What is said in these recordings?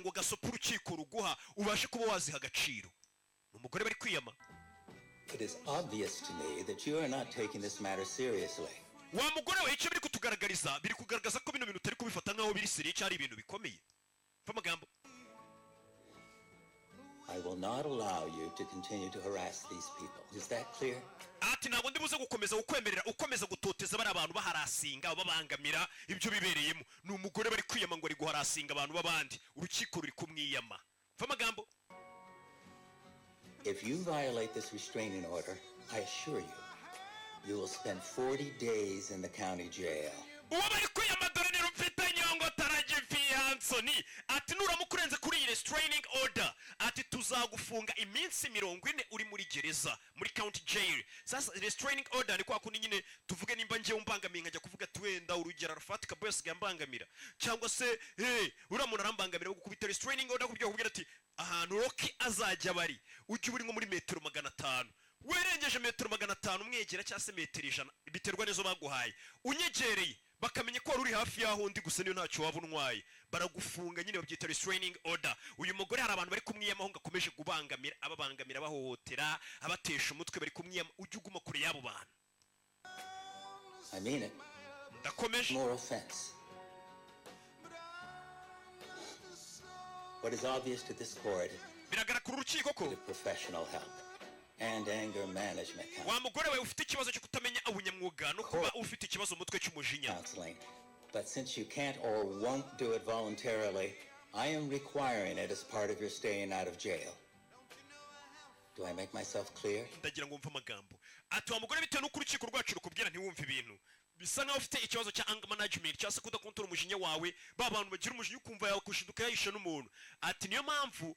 ngo gasopa urukiko ruguha ubashe kuba waziha agaciro. Umugore bari kwiyama. It is obvious to me that you are not taking this matter seriously. Wa mugore we icyo biri kutugaragariza biri kugaragaza ko bino bintu utari kubifata nkaho biri seriye cyari ibintu bikomeye. Fa magambo. I will not allow you to continue to harass these people. Is that clear? Ati ntabwo ndibuze gukomeza gukwemerera ukomeza gutoteza bari abantu baharasinga babangamira ibyo bibereyemo. Ni umugore bari kwiyama ngo ari guharasinga abantu babandi. Urukiko ruri kumwiyama. Fa magambo. If you violate this restraining order, I assure you, you will spend 40 days in the county jail. Uwo bari kwiyama dore ni rufite nyongo taragifi Anthony. Ati nuramukurenze kuri iyi restraining order. Ati tuzagufunga iminsi 40 uri muri gereza muri county jail. Sasa restraining order ni kwa kundi nyine tuvuge nimba nje umbangamiye nkajya kuvuga twenda urugero arafatika boss gambangamira cyangwa se uramuntu arambangamira gukubita restraining order kubyo kubwira ati ahantu Rocky azajya bari ujye uri nko muri metero 500 werengeje metero 500 mwegera cyase metero 100 biterwa nezo baguhaye unyegereye bakamenye ko uri hafi yaho ndi gusa niyo ntacyo wabunwaye baragufunga nyine babyita restraining order. Uyu mugore hari abantu bari kumwiyama ngo akomeje gubangamira ababangamira bahohotera abatesha umutwe bari kumwiyama ujye uguma kure yabo bantu. I mean it. Ndakomeje. More offense. What is obvious to this court biragara ku rukiko ko the professional help and anger management wa mugore we ufite ikibazo cyo kutamenya ubunyamwuga no kuba ufite ikibazo umutwe cy'umujinya. counseling. But since you can't or won't do it voluntarily, I am requiring it as part of your staying out of jail. Do I make myself clear? Ndagira ngo mva amagambo. Ati wa mugore bitewe n'uko urukiko rwacu rukubwira ntiwumve ibintu bisa nkaho ufite ikibazo cya anger management cyangwa se kudakontorora umujinya wawe bantu bagira umujinya ukumva yawe kushiduka yayisha n'umuntu. Ati niyo mpamvu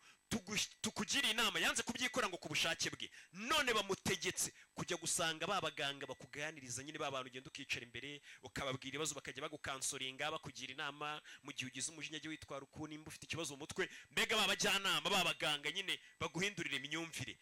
tukugira inama yanze kubyikora ngo kubushake bwe none bamutegetse kujya gusanga babaganga bakuganiriza nyine babantu ugenda ukicara imbere ukababwira ibibazo bakajya bagukansoringa bakugira inama mu gihe ugize umujinya cyo witwara uko nimba ufite ikibazo mu mutwe mbega babajyanama babaganga nyine baguhindurira imyumvire.